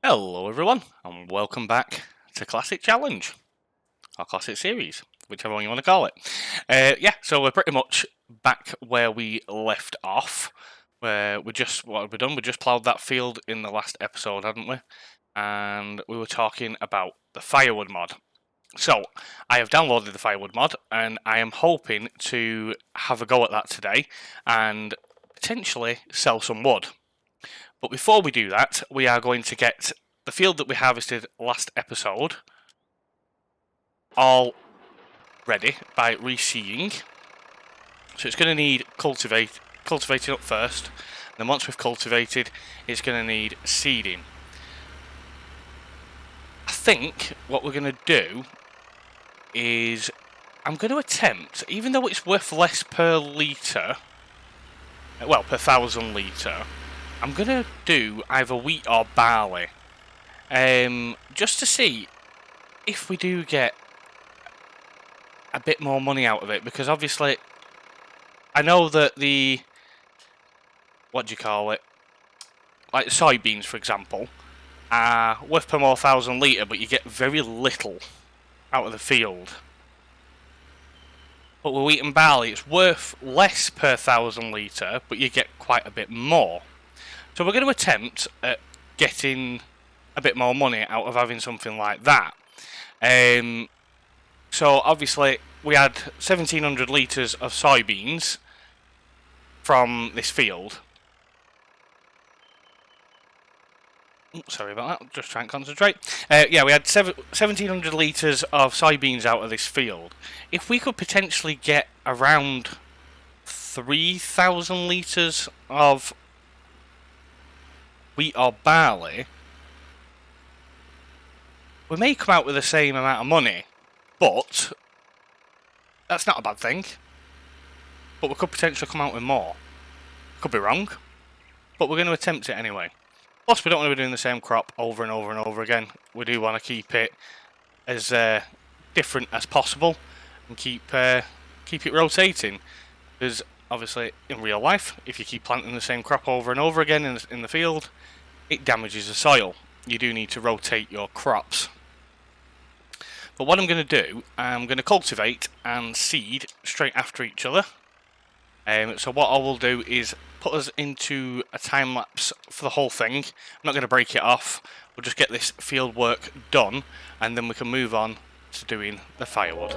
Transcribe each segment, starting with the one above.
Hello everyone, and welcome back to Classic Challenge, or Classic Series, whichever one you want to call it. So we're pretty much back where we left off, where what have we done? We just ploughed that field in the last episode, hadn't we? And we were talking about the Firewood mod. So, I have downloaded the Firewood mod, and I am hoping to have a go at that today, and potentially sell some wood. But before we do that, we are going to get the field that we harvested last episode all ready by reseeding. So it's going to need cultivating up first. And then once we've cultivated, it's going to need seeding. I think what we're going to do is I'm going to attempt, even though it's worth less per litre, well, per 1,000 litre, I'm going to do either wheat or barley, just to see if we do get a bit more money out of it, because obviously I know that like soybeans for example, are worth per more 1,000 litre, but you get very little out of the field. But with wheat and barley, it's worth less per 1,000 litre, but you get quite a bit more. So we're going to attempt at getting a bit more money out of having something like that. So obviously we had 1,700 litres of soybeans from this field. Sorry about that, just trying to concentrate. We had 1,700 litres of soybeans out of this field. If we could potentially get around 3,000 litres of wheat or barley, we may come out with the same amount of money, but that's not a bad thing. But we could potentially come out with more. Could be wrong, but we're going to attempt it anyway. Plus, we don't want to be doing the same crop over and over and over again. We do want to keep it as different as possible and keep it rotating. Because obviously, in real life, if you keep planting the same crop over and over again in the field, it damages the soil. You do need to rotate your crops. But what I'm going to do, I'm going to cultivate and seed straight after each other. So what I will do is put us into a time lapse for the whole thing. I'm not going to break it off. We'll just get this field work done, and then we can move on to doing the firewood.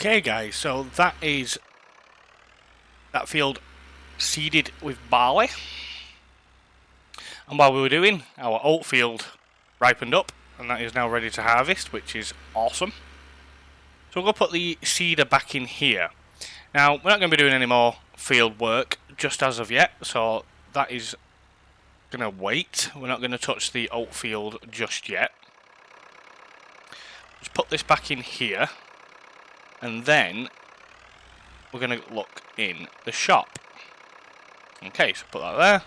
Okay guys, so that is that field seeded with barley. And while we were doing, our oat field ripened up, and that is now ready to harvest, which is awesome. So we're going to put the seeder back in here. Now, we're not going to be doing any more field work just as of yet, so that is going to wait. We're not going to touch the oat field just yet. Just put this back in here, and then we're going to look in the shop. Okay, so put that there.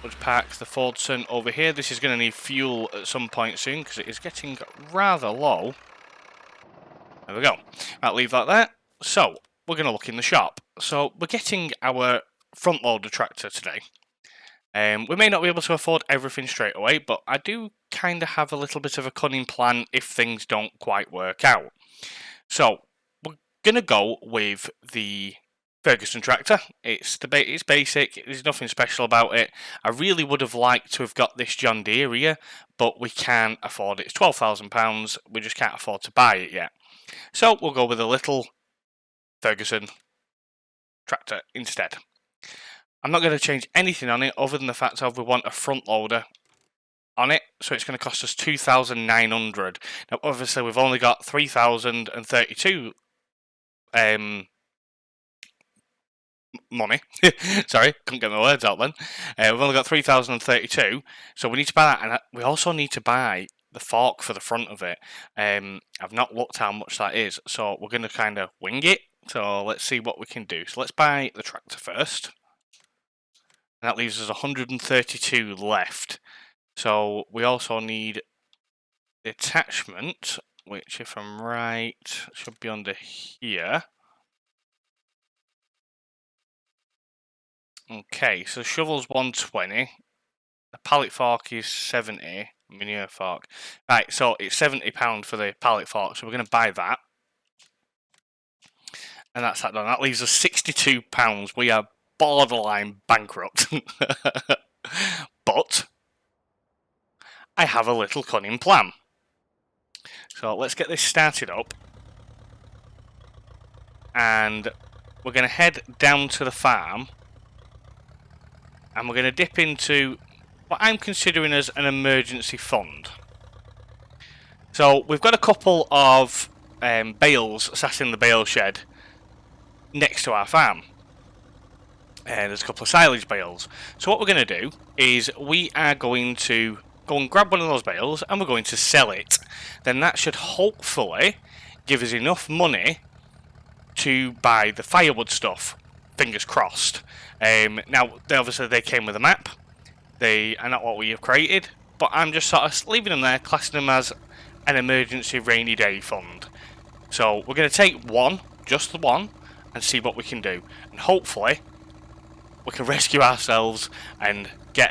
We'll just park the Fordson over here. This is going to need fuel at some point soon because it is getting rather low. There we go. I'll leave that there. So, we're going to look in the shop. So, we're getting our front loader tractor today. We may not be able to afford everything straight away, but I do kind of have a little bit of a cunning plan if things don't quite work out. So, we're going to go with the Ferguson tractor. It's basic, there's nothing special about it. I really would have liked to have got this John Deere here, but we can't afford it. It's £12,000, we just can't afford to buy it yet. So we'll go with a little Ferguson tractor instead. I'm not going to change anything on it other than the fact of we want a front loader on it, so it's going to cost us £2,900. Now obviously we've only got 3,032 money. Sorry, couldn't get my words out then. We've only got 3,032, so we need to buy that, and we also need to buy the fork for the front of it. I've not looked how much that is, so we're going to kind of wing it. So let's see what we can do. So let's buy the tractor first. And that leaves us 132 left. So we also need the attachment, which if I'm right, should be under here. Okay, so shovel's 120. The pallet fork is 70. Manure fork. Right, so it's £70 for the pallet fork, so we're going to buy that. And that's that done. That leaves us £62. We are borderline bankrupt. But I have a little cunning plan. So let's get this started up. And we're going to head down to the farm. And we're going to dip into what I'm considering as an emergency fund. So we've got a couple of bales sat in the bale shed next to our farm. There's a couple of silage bales. So what we're going to do is we are going to go and grab one of those bales and we're going to sell it. Then that should hopefully give us enough money to buy the firewood stuff. Fingers crossed. Now, obviously they came with a map. They are not what we have created, but I'm just sort of leaving them there, classing them as an emergency rainy day fund. So we're going to take one, just the one, and see what we can do. And hopefully we can rescue ourselves and get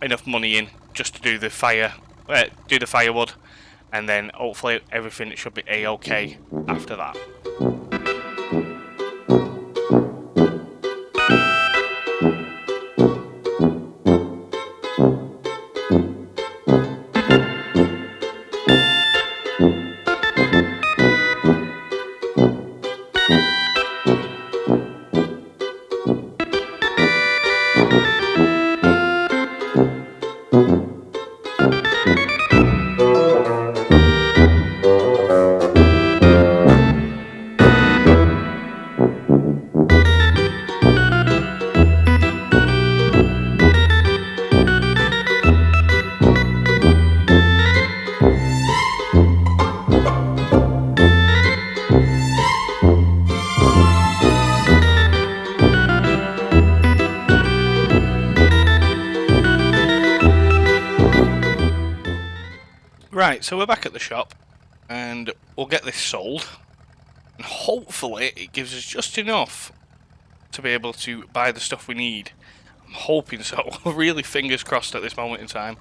enough money in just to do the firewood, and then hopefully everything should be a-okay after that. Right, so we're back at the shop, and we'll get this sold, and hopefully it gives us just enough to be able to buy the stuff we need. I'm hoping so. Really fingers crossed at this moment in time.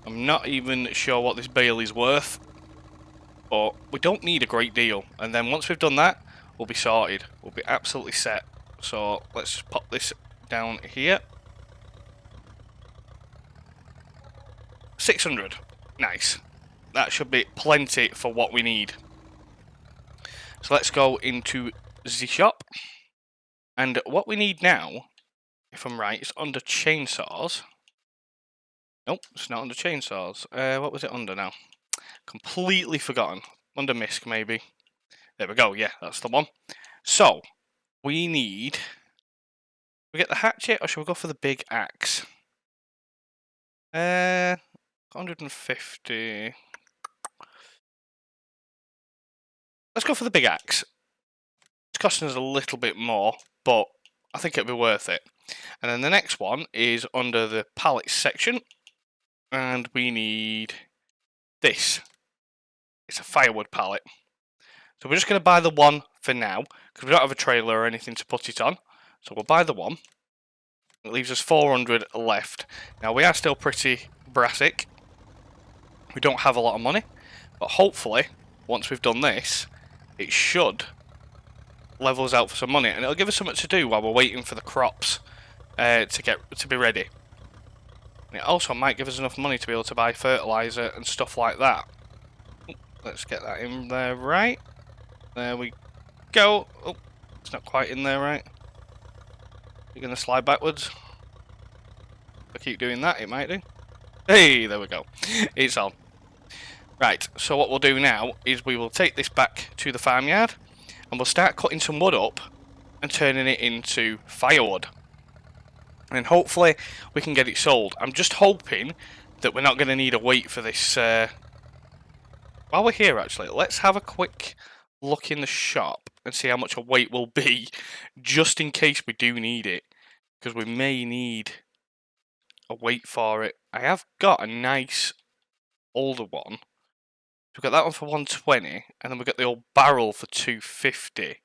I'm not even sure what this bale is worth, but we don't need a great deal, and then once we've done that, we'll be sorted. We'll be absolutely set. So let's just pop this down here. 600. Nice. That should be plenty for what we need. So let's go into the shop. And what we need now, if I'm right, is under chainsaws. Nope, it's not under chainsaws. What was it under now? Completely forgotten. Under misc, maybe. There we go, yeah, that's the one. So, we need... We get the hatchet, or should we go for the big axe? 150... Let's go for the big axe. It's costing us a little bit more, but I think it'll be worth it. And then the next one is under the pallets section, and we need this. It's a firewood pallet. So we're just going to buy the one for now, because we don't have a trailer or anything to put it on. So we'll buy the one. It leaves us 400 left. Now we are still pretty brassic. We don't have a lot of money, but hopefully, once we've done this, it should level us out for some money, and it'll give us something to do while we're waiting for the crops to be ready. And it also might give us enough money to be able to buy fertilizer and stuff like that. Let's get that in there right. There we go. Oh, it's not quite in there right. You're going to slide backwards. If I keep doing that, it might do. Hey, there we go. It's on. Right, so what we'll do now is we will take this back to the farmyard and we'll start cutting some wood up and turning it into firewood. And hopefully we can get it sold. I'm just hoping that we're not going to need a wait for this. While we're here, actually, let's have a quick look in the shop and see how much a wait will be, just in case we do need it, because we may need a wait for it. I have got a nice older one. We've got that one for 120, and then we've got the old barrel for 250.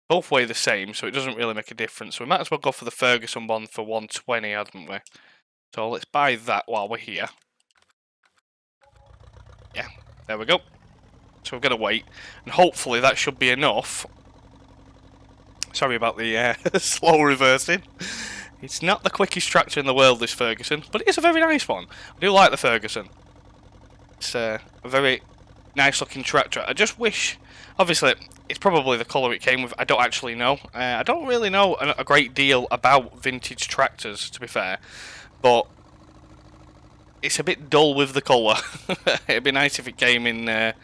Both weigh the same, so it doesn't really make a difference. So we might as well go for the Ferguson one for 120, hadn't we? So let's buy that while we're here. Yeah, there we go. So we're going to wait, and hopefully that should be enough. Sorry about the slow reversing. It's not the quickest tractor in the world, this Ferguson, but it is a very nice one. I do like the Ferguson. It's a very nice looking tractor. I just wish, obviously, it's probably the colour it came with. I don't actually know. I don't really know a great deal about vintage tractors, to be fair, but it's a bit dull with the colour. It'd be nice if it came in,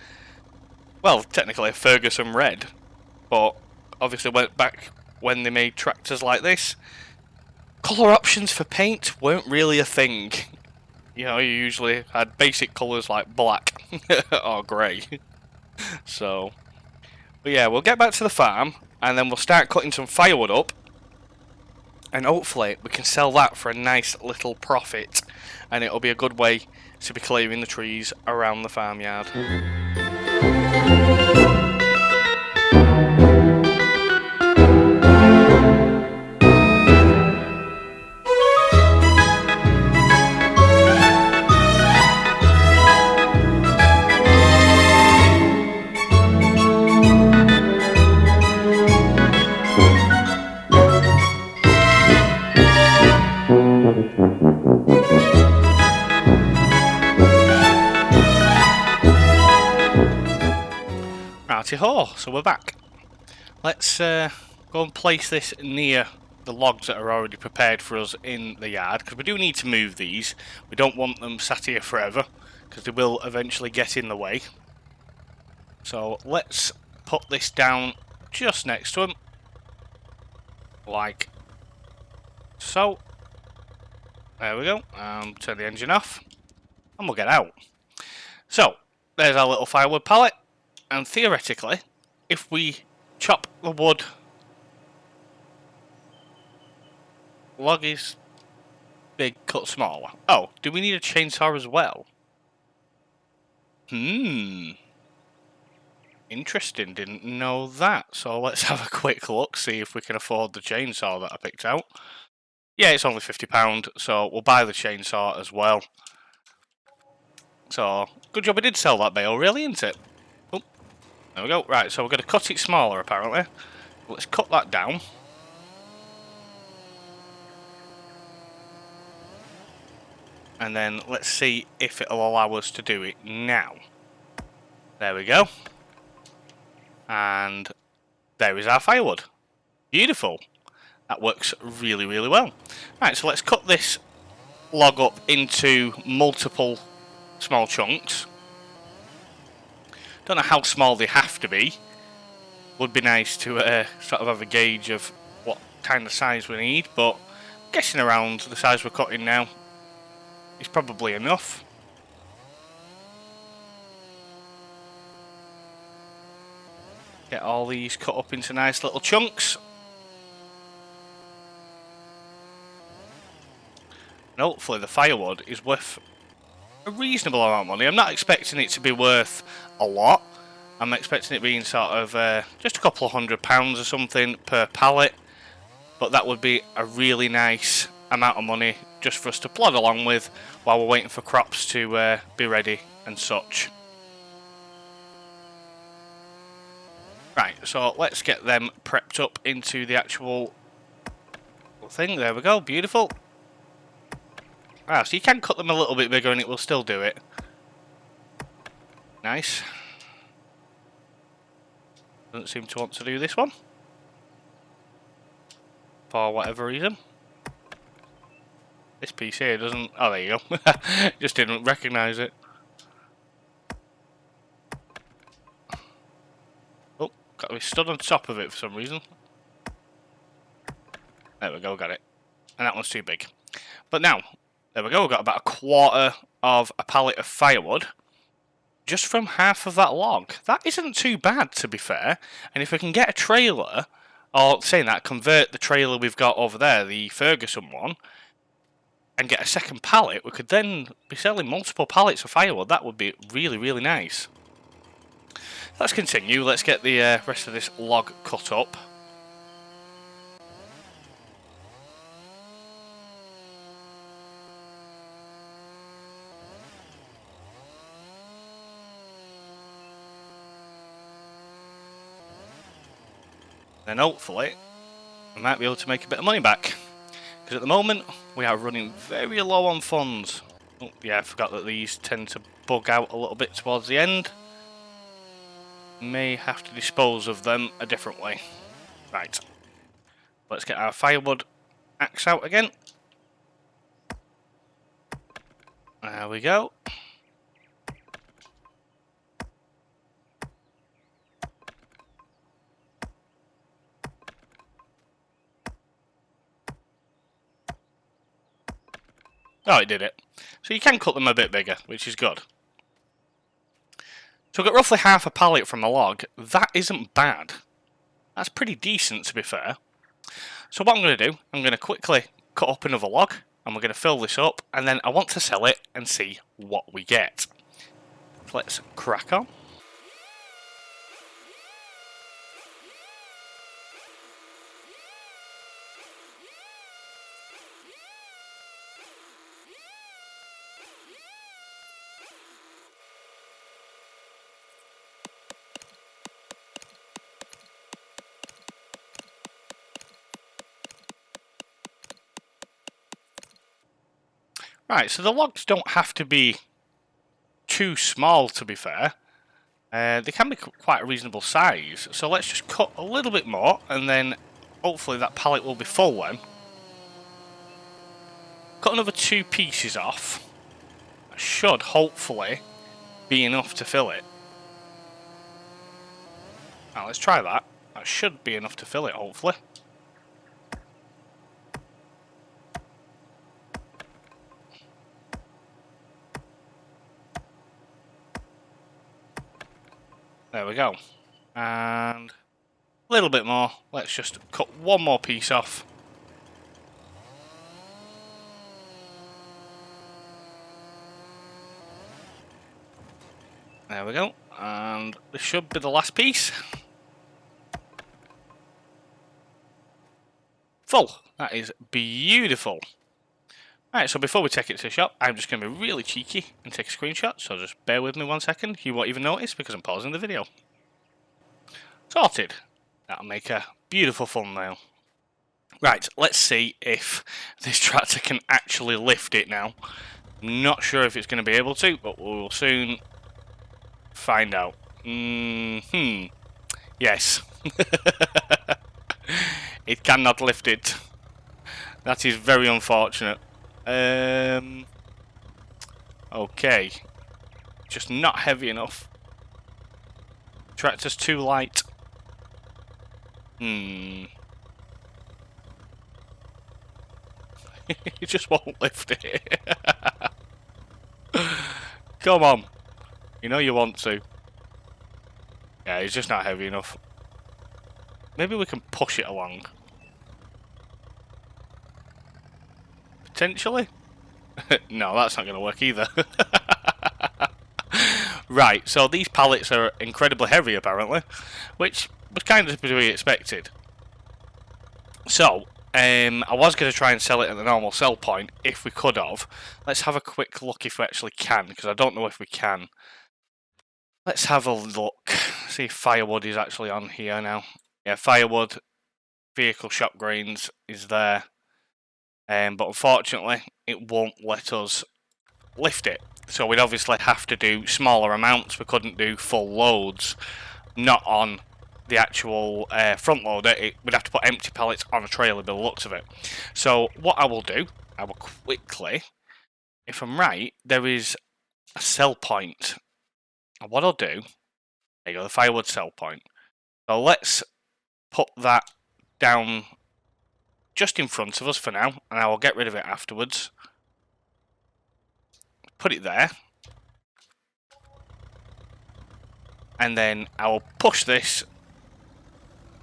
well, technically a Ferguson red, but obviously went back when they made tractors like this. Colour options for paint weren't really a thing. You know, you usually had basic colours like black or grey. So, but yeah, we'll get back to the farm and then we'll start cutting some firewood up. And hopefully we can sell that for a nice little profit. And it'll be a good way to be clearing the trees around the farmyard. Righty-ho, so we're back. Let's go and place this near the logs that are already prepared for us in the yard, because we do need to move these. We don't want them sat here forever, because they will eventually get in the way. So let's put this down just next to them, like so. There we go. Turn the engine off, and we'll get out. So there's our little firewood pallet. And theoretically, if we chop the wood, log is big, cut smaller. Oh, do we need a chainsaw as well? Interesting, didn't know that. So let's have a quick look, see if we can afford the chainsaw that I picked out. Yeah, it's only £50, so we'll buy the chainsaw as well. So, good job we did sell that bale, really, isn't it? There we go. Right, so we're going to cut it smaller, apparently. Let's cut that down. And then let's see if it'll allow us to do it now. There we go. And there is our firewood. Beautiful. That works really, really well. Right, so let's cut this log up into multiple small chunks. Don't know how small they have to be. Would be nice to sort of have a gauge of what kind of size we need, but I'm guessing around the size we're cutting now is probably enough. Get all these cut up into nice little chunks. And hopefully the firewood is worth a reasonable amount of money. I'm not expecting it to be worth a lot. I'm expecting it being sort of just a couple of £100 or something per pallet. But that would be a really nice amount of money just for us to plod along with while we're waiting for crops to be ready and such. Right, so let's get them prepped up into the actual thing. There we go, beautiful. Ah, so you can cut them a little bit bigger and it will still do it. Nice. Doesn't seem to want to do this one. For whatever reason. This piece here doesn't... Oh, there you go. Just didn't recognise it. Oh, got to be stood on top of it for some reason. There we go, got it. And that one's too big. But now, there we go, we've got about a quarter of a pallet of firewood. Just from half of that log. That isn't too bad, to be fair. And if we can get a trailer, or saying that, convert the trailer we've got over there, the Ferguson one, and get a second pallet, we could then be selling multiple pallets of firewood. That would be really, really nice. Let's continue. Let's get the rest of this log cut up. Then hopefully we might be able to make a bit of money back. Because at the moment we are running very low on funds. Oh yeah, I forgot that these tend to bug out a little bit towards the end. May have to dispose of them a different way. Right. Let's get our firewood axe out again. There we go. Oh, it did it. So you can cut them a bit bigger, which is good. So I've got roughly half a pallet from a log. That isn't bad. That's pretty decent, to be fair. So what I'm going to do, I'm going to quickly cut up another log, and we're going to fill this up, and then I want to sell it and see what we get. So let's crack on. Right, so the logs don't have to be too small, to be fair. They can be quite a reasonable size. So let's just cut a little bit more, and then hopefully that pallet will be full then. Cut another 2 pieces off. That should hopefully be enough to fill it. Now let's try that. That should be enough to fill it, hopefully. There we go. And a little bit more. Let's just cut one more piece off. There we go. And this should be the last piece. Full. That is beautiful. Alright, so before we take it to the shop, I'm just going to be really cheeky and take a screenshot, so just bear with me 1 second. You won't even notice because I'm pausing the video. Sorted. That'll make a beautiful thumbnail. Right, let's see if this tractor can actually lift it now. I'm not sure if it's going to be able to, but we'll soon find out. Yes. It cannot lift it. That is very unfortunate. Okay. Just not heavy enough. Tractor's too light. It just won't lift it. Come on. You know you want to. Yeah, it's just not heavy enough. Maybe we can push it along. Potentially? No, that's not going to work either. Right, so these pallets are incredibly heavy apparently, which was kind of to be expected. So, I was going to try and sell it at the normal sell point, if we could have. Let's have a quick look if we actually can, because I don't know if we can. Let's have a look, see if Firewood is actually on here now. Yeah, Firewood, vehicle shop grains is there. But unfortunately, it won't let us lift it. So we'd obviously have to do smaller amounts. We couldn't do full loads, not on the actual front loader. We'd have to put empty pallets on a trailer by the looks of it. So what I will do, I will quickly, if I'm right, there is a sell point. And what I'll do, there you go, the Firewood sell point. So let's put that down just in front of us for now, and I will get rid of it afterwards. Put it there. And then I will push this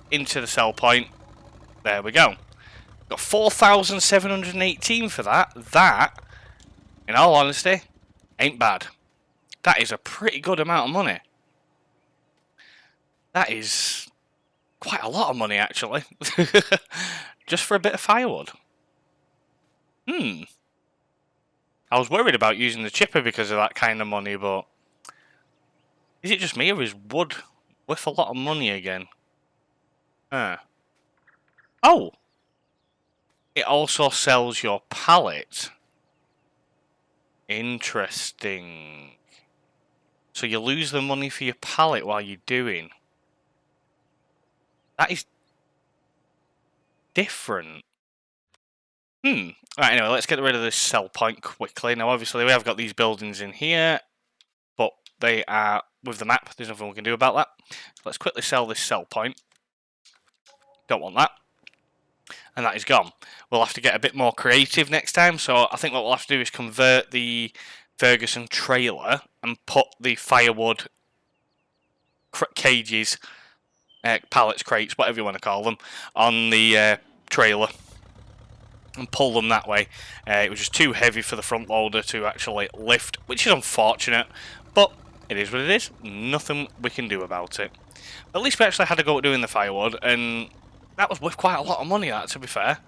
into the sell point. There we go. Got 4,718 for that. That, in all honesty, ain't bad. That is a pretty good amount of money. That is quite a lot of money, actually. Just for a bit of firewood. I was worried about using the chipper because of that kind of money, but... Is it just me, or is wood worth a lot of money again? Oh! It also sells your pallet. Interesting. So you lose the money for your pallet while you're doing. That is different. Right, anyway, let's get rid of this sell point quickly. Now, obviously, we have got these buildings in here, but they are with the map. There's nothing we can do about that. So let's quickly sell this sell point. Don't want that. And that is gone. We'll have to get a bit more creative next time. So I think what we'll have to do is convert the Ferguson trailer and put the Firewood cages, pallets, crates, whatever you want to call them, on the trailer and pull them that way. It was just too heavy for the front loader to actually lift, which is unfortunate, but it is what it is. Nothing we can do about it. But at least we actually had to go at doing the firewood, and that was worth quite a lot of money, that, to be fair.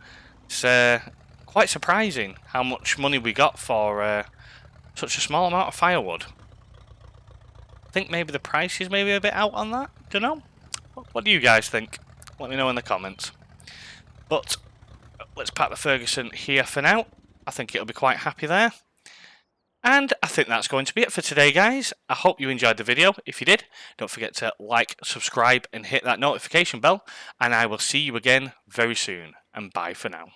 It's quite surprising how much money we got for such a small amount of firewood. I think maybe the price is maybe a bit out on that. Don't know. What do you guys think? Let me know in the comments. But let's pack the Ferguson here for now. I think it'll be quite happy there. And I think that's going to be it for today, guys. I hope you enjoyed the video. If you did, don't forget to like, subscribe, and hit that notification bell. And I will see you again very soon. And bye for now.